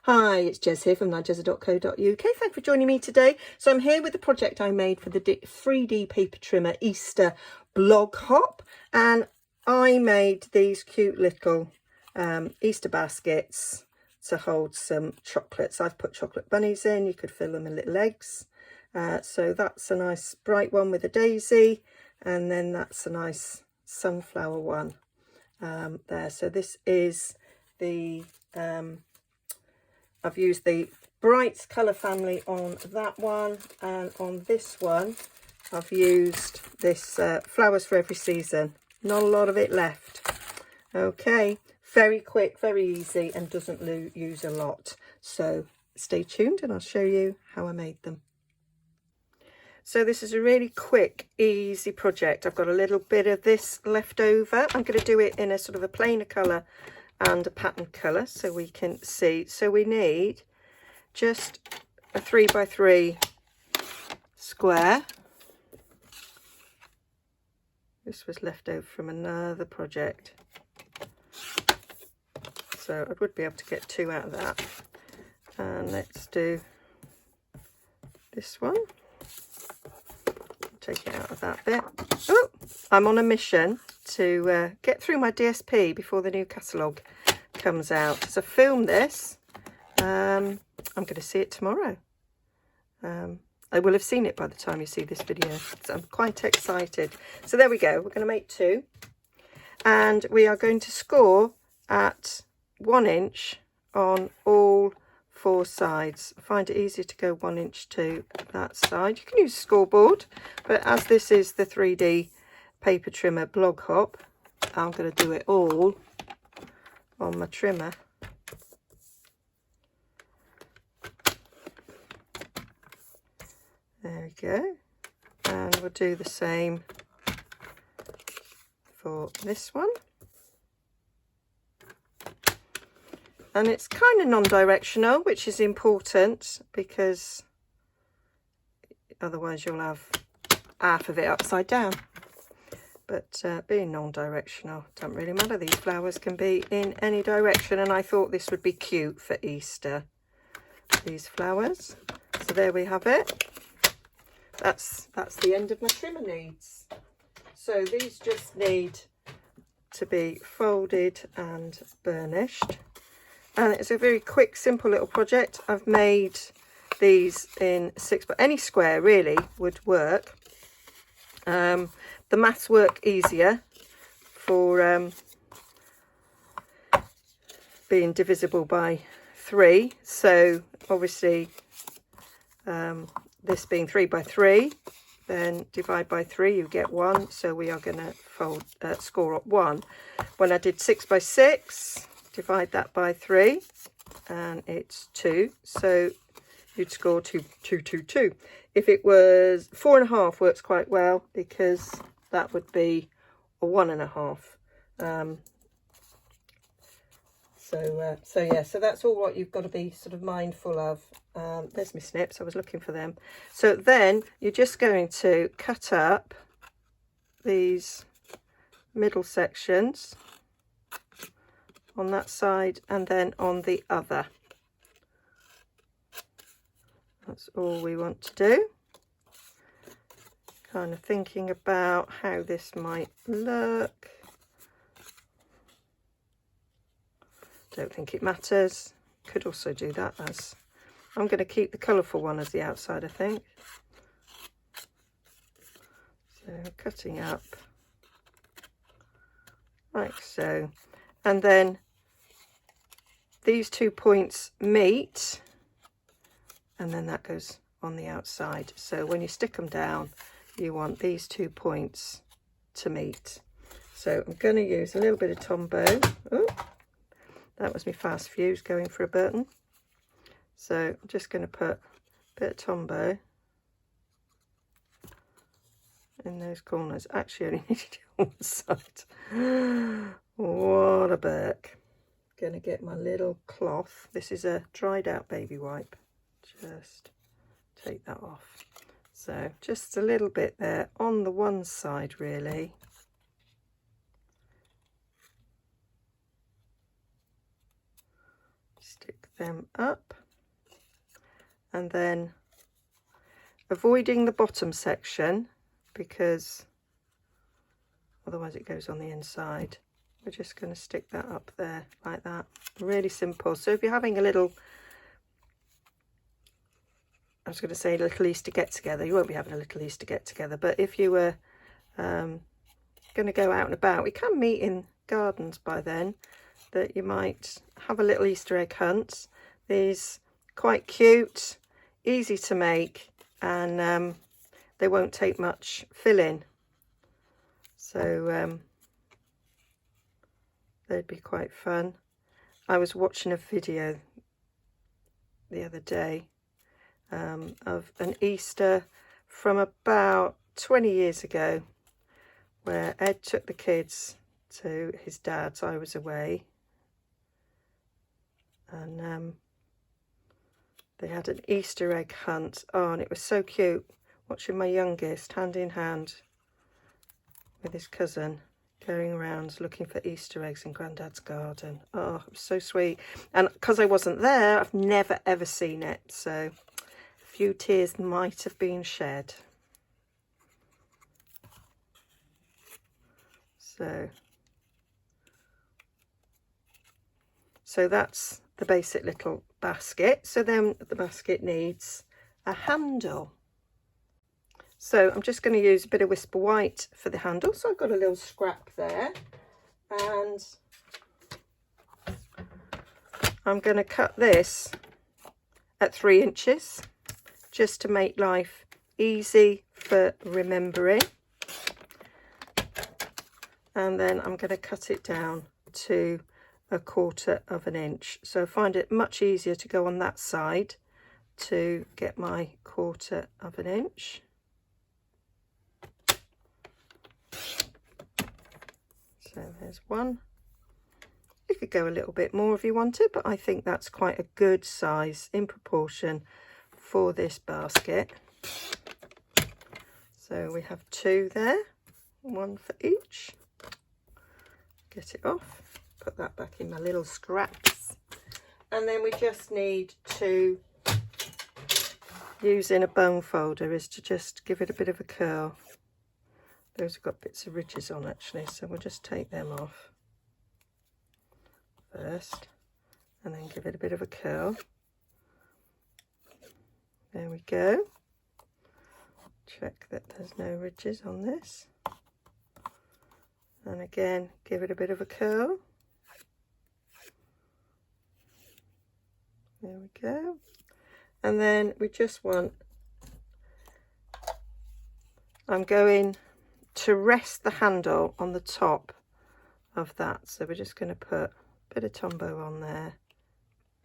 Hi, it's Jez here from Nigezza.co.uk. Thanks for joining me today. So I'm here with the project I made for the 3D paper trimmer Easter blog hop, and I made these cute little Easter baskets to hold some chocolates. I've put chocolate bunnies in. You could fill them with little eggs. So that's a nice bright one with a daisy, and then that's a nice sunflower one there. So this is the I've used the bright colour family on that one, and on this one I've used this flowers for every season. Not a lot of it left. Okay, very quick, very easy, and doesn't use a lot. So stay tuned and I'll show you how I made them. So this is a really quick, easy project. I've got a little bit of this left over. I'm going to do it in a sort of a plainer colour and a pattern colour so we can see. So we need just a 3x3 square. This was left over from another project, so I would be able to get 2 out of that. And let's do this one. Take it out of that bit. Oh, I'm on a mission to get through my DSP before the new catalogue comes out. So I filmed this. I'm going to see it tomorrow. I will have seen it by the time you see this video. So I'm quite excited. So there we go. We're going to make 2. And we are going to score at 1 inch on all 4 sides. I find it easier to go 1 inch to that side. You can use a scoreboard, but as this is the 3D paper trimmer blog hop, I'm going to do it all on my trimmer. There we go. And we'll do the same for this one. And it's kind of non-directional, which is important because otherwise you'll have half of it upside down. But being non-directional doesn't really matter. These flowers can be in any direction, and I thought this would be cute for Easter, these flowers. So there we have it. That's the end of my trimmer needs. So these just need to be folded and burnished. And it's a very quick, simple little project. I've made these in 6, but any square really would work. The maths work easier for being divisible by 3. So obviously this being 3x3, then divide by 3, you get 1. So we are going to score up 1. When I did 6x6, divide that by 3 and it's 2, so you'd score 2, 2, 2, 2. If it was 4.5, works quite well because that would be a 1.5. So that's all what you've got to be sort of mindful of. There's my snips, I was looking for them. So then you're just going to cut up these middle sections on that side and then on the other. That's all we want to do. Kind of thinking about how this might look. Don't think it matters. Could also do that as, I'm going to keep the colourful one as the outside, I think. So cutting up like so. And then these 2 points meet, and then that goes on the outside. So when you stick them down, you want these 2 points to meet. So I'm going to use a little bit of Tombow. Oh, that was my fast fuse going for a button. So I'm just going to put a bit of Tombow in those corners. Actually, I only need to do one side. What a burk. Going to get my little cloth. This is a dried out baby wipe. Just take that off. So just a little bit there on the one side really. stick them up, and then avoiding the bottom section because otherwise it goes on the inside. We're just going to stick that up there like that. Really simple. So if you're having a little, I was going to say a little Easter get-together, you won't be having a little Easter get-together, but if you were going to go out and about, we can meet in gardens by then, that you might have a little Easter egg hunt. These quite cute, easy to make, and they won't take much filling. So they'd be quite fun. I was watching a video the other day of an Easter from about 20 years ago, where Ed took the kids to his dad's. I was away, and they had an Easter egg hunt. Oh, and it was so cute watching my youngest hand in hand with his cousin going around looking for Easter eggs in Grandad's garden. Oh, it was so sweet. And because I wasn't there, I've never ever seen it, so a few tears might have been shed. So that's the basic little basket. So then the basket needs a handle. So I'm just going to use a bit of Whisper White for the handle. So I've got a little scrap there, and I'm going to cut this at 3 inches just to make life easy for remembering. And then I'm going to cut it down to 1/4 inch. So I find it much easier to go on that side to get my 1/4 inch. So there's one. You could go a little bit more if you wanted, but I think that's quite a good size in proportion for this basket. So we have 2 there, 1 for each. Get it off, put that back in my little scraps, and then we just need to, using a bone folder, is to just give it a bit of a curl. Those have got bits of ridges on actually, so we'll just take them off first and then give it a bit of a curl. There we go. Check that there's no ridges on this. And again, give it a bit of a curl. There we go. And then we just want, I'm going to rest the handle on the top of that. So we're just going to put a bit of Tombow on there,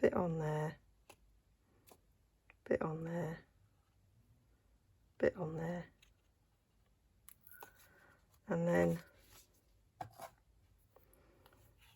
bit on there, bit on there, bit on there. And then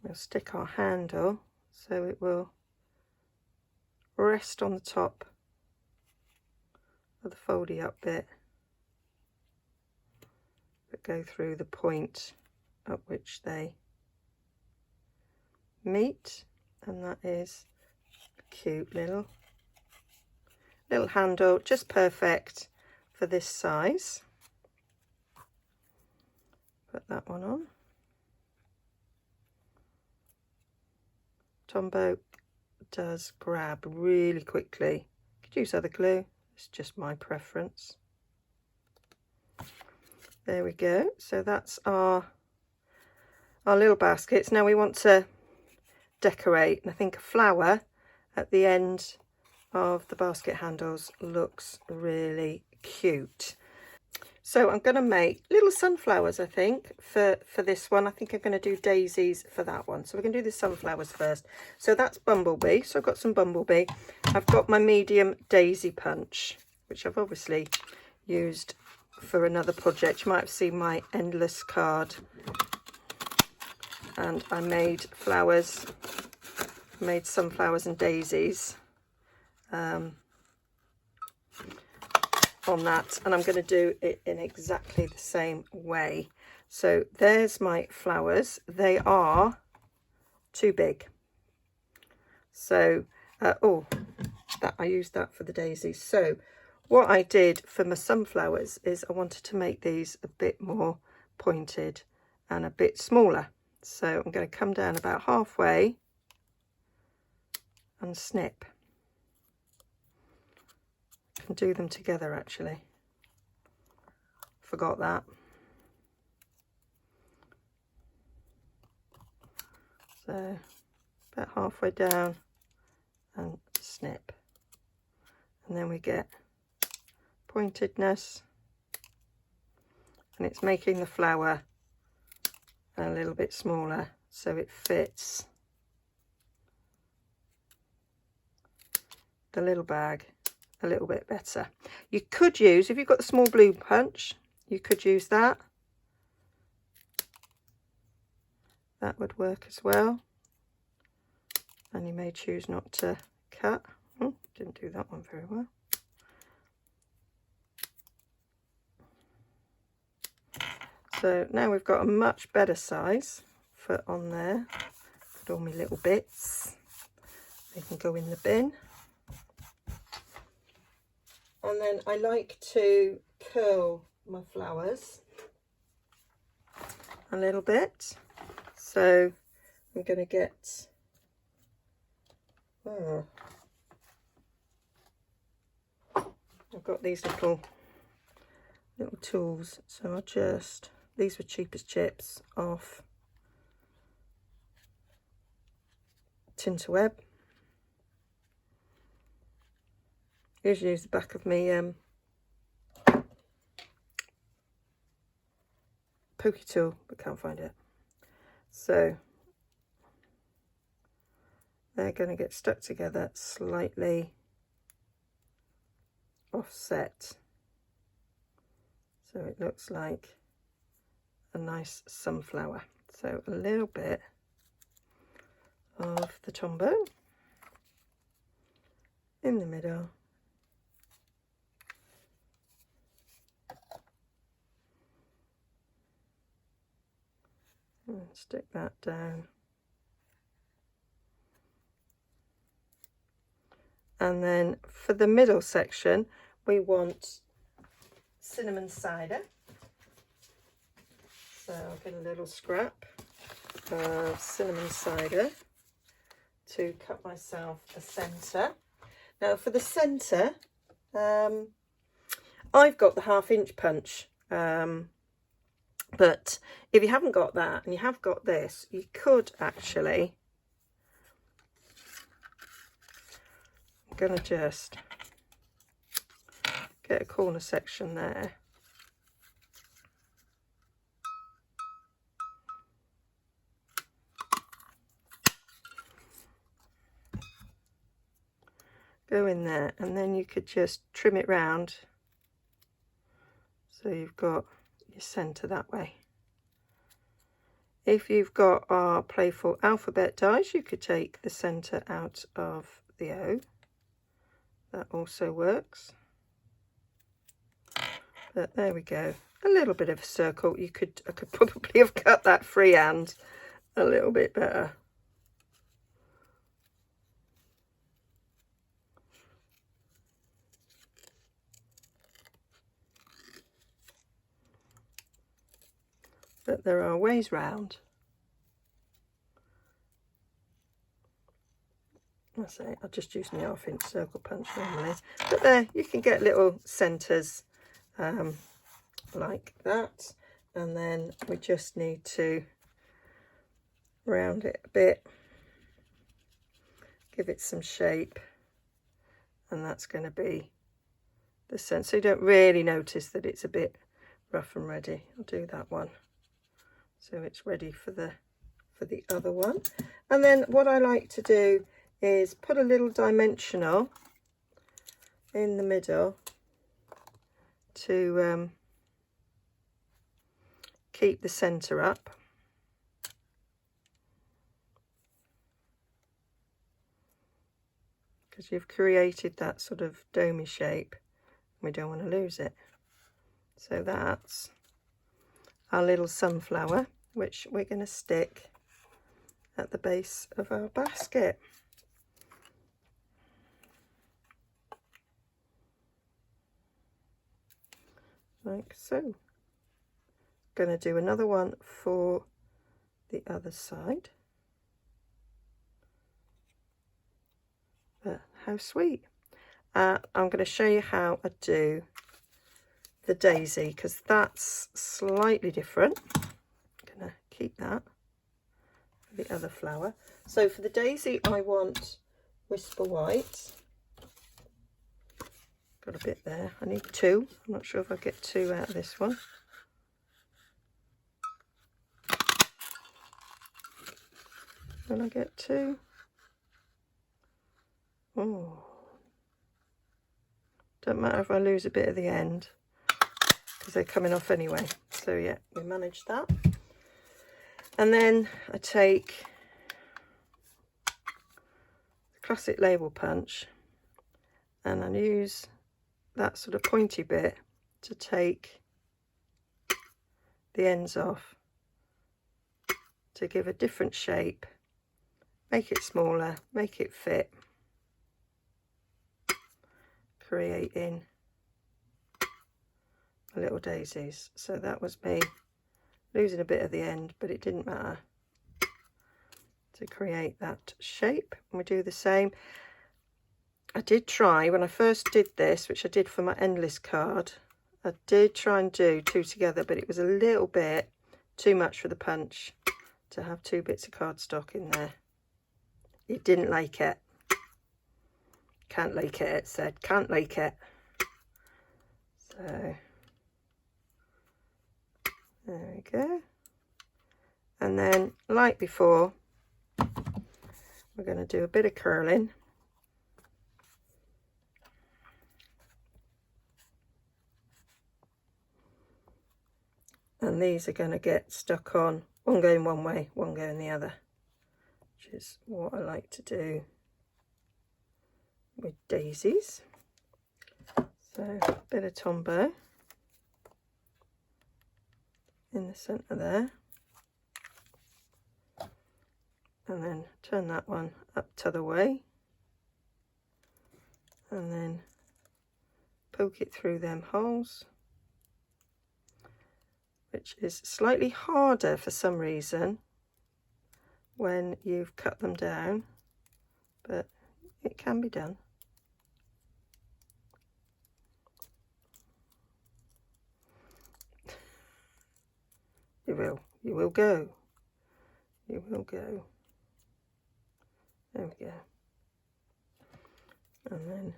we'll stick our handle so it will rest on the top of the foldy up bit, but go through the point at which they meet. And that is a cute little handle, just perfect for this size. Put that one on. Tombow does grab really quickly. Could use other glue, it's just my preference. There we go. So that's our little baskets. Now we want to decorate, and I think a flower at the end of the basket handles looks really cute. So I'm going to make little sunflowers, I think, for this one. I think I'm going to do daisies for that one. So we're going to do the sunflowers first. So that's bumblebee. So I've got some bumblebee. I've got my medium daisy punch, which I've obviously used for another project. You might have seen my endless card. And I made flowers, made sunflowers and daisies on that, and I'm going to do it in exactly the same way. So there's my flowers. They are too big, So, oh, that I used that for the daisies. So what I did for my sunflowers is I wanted to make these a bit more pointed and a bit smaller. So I'm going to come down about halfway and snip. I can do them together actually. Forgot that. So about halfway down and snip. And then we get pointedness, and it's making the flower a little bit smaller so it fits the little bag a little bit better. You could use, if you've got the small blue punch, you could use that. That would work as well. And you may choose not to cut. Oh, didn't do that one very well. So now we've got a much better size for on there. Put all my little bits. They can go in the bin. And then I like to curl my flowers a little bit. So I'm going to get, I've got these little tools. So I'll just, these were cheap as chips off Tinterweb. Usually use the back of my pokey tool, but can't find it. So they're going to get stuck together slightly offset, so it looks like a nice sunflower. So a little bit of the tombow in the middle. And stick that down. And then for the middle section, we want cinnamon cider. So I'll get a little scrap of cinnamon cider to cut myself a centre. Now for the centre, I've got the 1/2 inch punch. But if you haven't got that and you have got this, you could actually, I'm going to just get a corner section there. Go in there, and then you could just trim it round so you've got your centre that way. If you've got our playful alphabet dies, you could take the centre out of the O. That also works. But there we go. A little bit of a circle. I could probably have cut that freehand a little bit better. But there are ways round. I say I'll just use my 1/2 inch circle punch normally. But there, you can get little centres like that. And then we just need to round it a bit, give it some shape, and that's going to be the centre. So you don't really notice that it's a bit rough and ready. I'll do that one. So it's ready for the other one. And then what I like to do is put a little dimensional in the middle to keep the centre up. Because you've created that sort of domey shape, we don't want to lose it. So that's our little sunflower, which we're going to stick at the base of our basket. like so. Going to do another one for the other side. But how sweet. I'm going to show you how I do the daisy, because that's slightly different. I'm going to keep that for the other flower. So for the daisy I want Whisper White. Got a bit there. I need 2. I'm not sure if I get 2 out of this one. Will I get 2? Oh, don't matter if I lose a bit at the end, because they're coming off anyway. So yeah, we managed that. And then I take the classic label punch and I use that sort of pointy bit to take the ends off to give a different shape, make it smaller, make it fit, creating little daisies. So that was me losing a bit at the end, but it didn't matter, to create that shape. And we do the same. I did try, when I first did this, which I did for my endless card, I did try and do 2 together, but it was a little bit too much for the punch to have 2 bits of cardstock in there. It didn't like it. Can't like it, it said. Can't like it. So there we go. And then, like before, we're going to do a bit of curling. And these are going to get stuck on, one going one way, one going the other, which is what I like to do with daisies. So a bit of Tombow in the centre there, and then turn that one up t'other way, and then poke it through them holes, which is slightly harder for some reason when you've cut them down, but it can be done. You will go. You will go. There we go. And then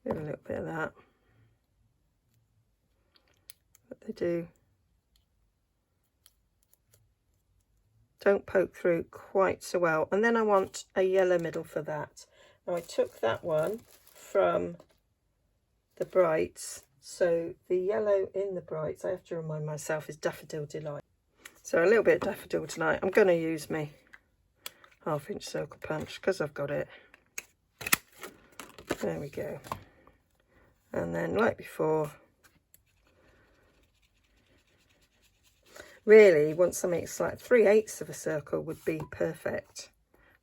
give a little bit of that. But they don't poke through quite so well. And then I want a yellow middle for that. Now I took that one from the Brights. So the yellow in the Brights, I have to remind myself, is Daffodil Delight. So a little bit of Daffodil Delight. I'm going to use my 1/2 inch circle punch because I've got it. There we go. And then, like before, really want something that's like 3/8 of a circle would be perfect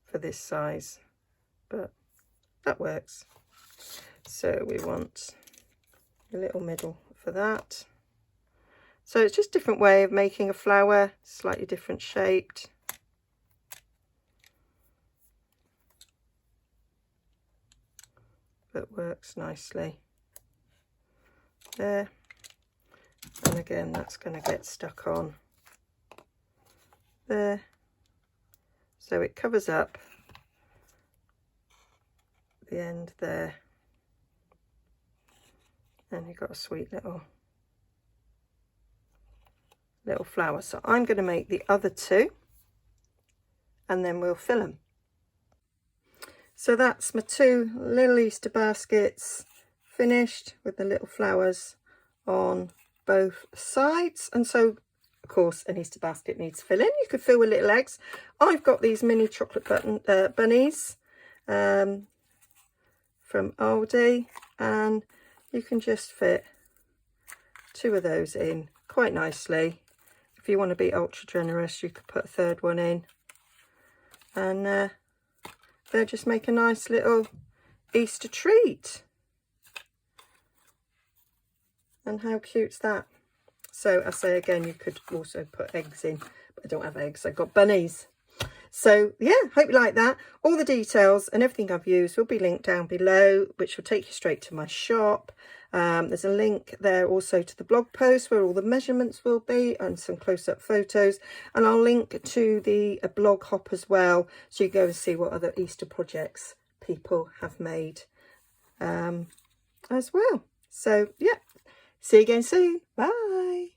for this size, but that works. So we want a little middle for that. So it's just a different way of making a flower, slightly different shaped. But works nicely there. And again, that's going to get stuck on there. So it covers up the end there. And you've got a sweet little flower. So I'm going to make the other 2 and then we'll fill them. So that's my 2 little Easter baskets finished with the little flowers on both sides. And so, of course, an Easter basket needs filling. You could fill with little eggs. I've got these mini chocolate bunnies from Aldi, and you can just fit 2 of those in quite nicely. If you want to be ultra generous, you could put a 3rd one in, and they'll just make a nice little Easter treat. And how cute's that? So I say again, you could also put eggs in, but I don't have eggs, I've got bunnies. So yeah, hope you like that. All the details and everything I've used will be linked down below, which will take you straight to my shop. There's a link there also to the blog post where all the measurements will be and some close-up photos. And I'll link to the blog hop as well, so you go and see what other Easter projects people have made as well. So yeah, see you again soon. Bye.